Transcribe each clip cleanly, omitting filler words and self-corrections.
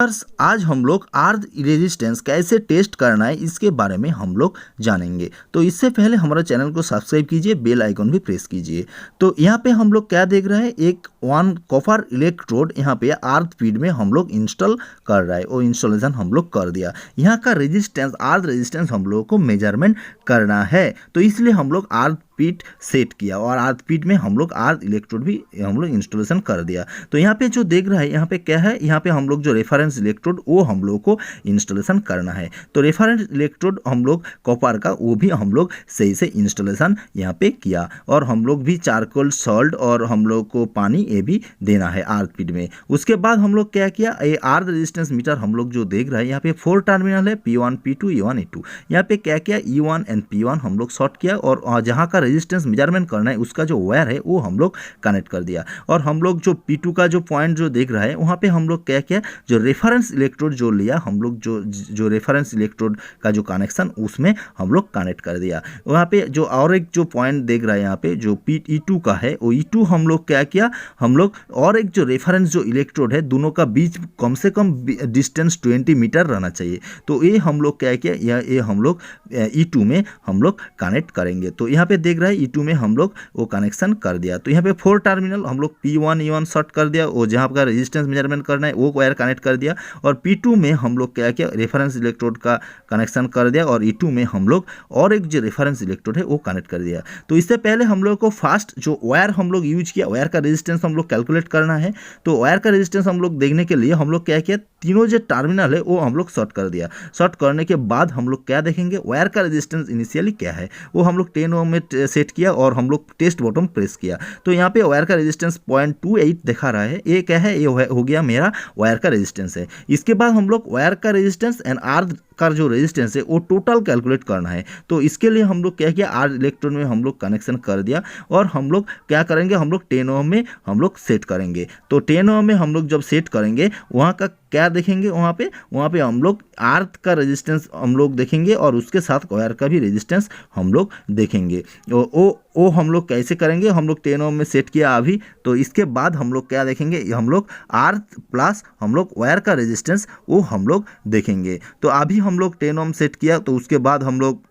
आज हम लोग आर्थ रेजिस्टेंस कैसे टेस्ट करना है इसके बारे में हम लोग जानेंगे। तो इससे पहले हमारा चैनल को सब्सक्राइब कीजिए, बेल आइकन भी प्रेस कीजिए। तो यहाँ पे हम लोग क्या देख रहे हैं, एक वन कॉपर इलेक्ट्रोड यहाँ पे अर्थ फीड में हम लोग इंस्टॉल कर रहा है। वो इंस्टॉलेशन हम लोग कर दिया। यहाँ का रेजिस्टेंस, अर्थ रेजिस्टेंस हम लोग को मेजरमेंट करना है, तो इसलिए हम लोग अर्थ फीड सेट किया और अर्थ फीड में हम लोग अर्थ इलेक्ट्रोड भी हम लोग इंस्टॉलेशन कर दिया। तो यहाँ पे जो देख रहा है, यहाँ पे क्या है, यहाँ पे हम लोग जो रेफरेंस इलेक्ट्रोड वो हम लोग को इंस्टॉलेशन करना है। तो रेफरेंस इलेक्ट्रोड हम लोग कॉपर का वो भी हम लोग सही से इंस्टॉलेशन यहाँ पे किया, और हम लोग भी चारकोल सॉल्ट और हम लोग को पानी ये भी देना है अर्थ फीड में। उसके बाद हम लोग क्या किया, ये अर्थ रेजिस्टेंस मीटर हम लोग जो देख रहे हैं, यहाँ पे 4 टर्मिनल है, P1 P2 E1 E2। यहाँ पे क्या किया, E1 एंड P1 हम लोग शॉर्ट किया, और जहाँ का रेजिस्टेंस मेजरमेंट करना है उसका जो वायर है वो हम लोग कनेक्ट कर दिया। और हम लोग जो P2 का जो पॉइंट जो देख रहा है, वहाँ पे हम लोग क्या किया, जो रेफरेंस इलेक्ट्रोड जो लिया हम लोग, जो रेफरेंस इलेक्ट्रोड का जो कनेक्शन उसमें हम लोग कनेक्ट कर दिया। वहाँ पे जो और एक जो पॉइंट देख रहा है, यहाँ पे जो E2 का है, वो E2 हम लोग क्या किया, हम लोग और एक जो रेफरेंस जो इलेक्ट्रोड है, दोनों का बीच कम से कम डिस्टेंस 20 मीटर रहना चाहिए। तो ये हम लोग क्या किया, ये हम लोग E2 में हम लोग कनेक्ट करेंगे। तो यहाँ पे देख रहा है E2 में हम लोग वो कनेक्शन कर दिया। तो यहाँ पे 4 टर्मिनल हम लोग P1 E1 शॉर्ट कर दिया, वो जहाँ का रेजिस्टेंस मेजरमेंट करना है वो वायर कनेक्ट कर दिया। और P2 में हम लोग क्या किया, रेफरेंस इलेक्ट्रोड का कनेक्शन कर दिया, और E2 में हम लोग और एक जो रेफरेंस इलेक्ट्रोड है वो कनेक्ट कर दिया। तो इससे पहले हम लोग को फास्ट जो वायर हम लोग यूज किया, वायर का रेजिस्टेंस हम लोग कैलकुलेट करना है। तो वायर का रेजिस्टेंस हम लोग देखने के लिए हम लोग क्या किया, तीनों जो टर्मिनल है वो हम लोग शॉर्ट कर दिया। शॉर्ट करने के बाद हम लोग क्या देखेंगे, वायर का रेजिस्टेंस इनिशियली क्या है वो हम लोग 10 ओम में सेट किया, और हम लोग टेस्ट बटन प्रेस किया। तो यहाँ पे वायर का रेजिस्टेंस 0.28 दिखा रहा है। ये क्या है, ये हो गया मेरा वायर का रेजिस्टेंस है। इसके बाद हम लोग वायर का रेजिस्टेंस एंड अर्थ का जो रेजिस्टेंस है वो टोटल कैलकुलेट करना है। तो इसके लिए हम लोग क्या किया, अर्थ इलेक्ट्रोड में हम लोग कनेक्शन कर दिया, और हम लोग क्या करेंगे, हम लोग 10 ओम में हम लोग सेट करेंगे। तो 10 ओम में हम लोग जब सेट करेंगे, वहाँ का क्या देखेंगे, वहाँ पे हम लोग अर्थ का रेजिस्टेंस हम लोग देखेंगे, और उसके साथ वायर का भी रेजिस्टेंस हम लोग देखेंगे। वो हम लोग कैसे करेंगे, हम लोग 10 ओम में सेट किया अभी। तो इसके बाद हम लोग क्या देखेंगे, हम लोग अर्थ प्लस हम लोग वायर का रेजिस्टेंस वो हम लोग देखेंगे। तो अभी हम लोग 10 ओम सेट किया, तो उसके बाद हम लोग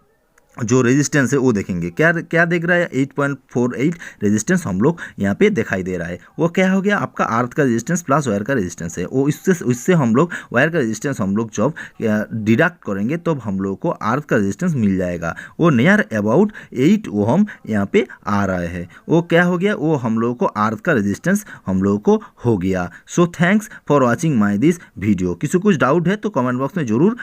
जो रेजिस्टेंस है वो देखेंगे। क्या क्या देख रहा है, 8.48 रेजिस्टेंस हम लोग यहाँ पे दिखाई दे रहा है। वो क्या हो गया, आपका अर्थ का रेजिस्टेंस प्लस वायर का रेजिस्टेंस है। वो इससे हम लोग वायर का रेजिस्टेंस हम लोग जब डिडक्ट करेंगे तो हम लोग को अर्थ का रेजिस्टेंस मिल जाएगा। वो नियर अबाउट 8 ओम यहाँ पे आ रहा है। वो क्या हो गया, वो हम लोग को अर्थ का रेजिस्टेंस हम लोग को हो गया। So thanks for watching my this video. किसी कुछ डाउट है तो कमेंट बॉक्स में जरूर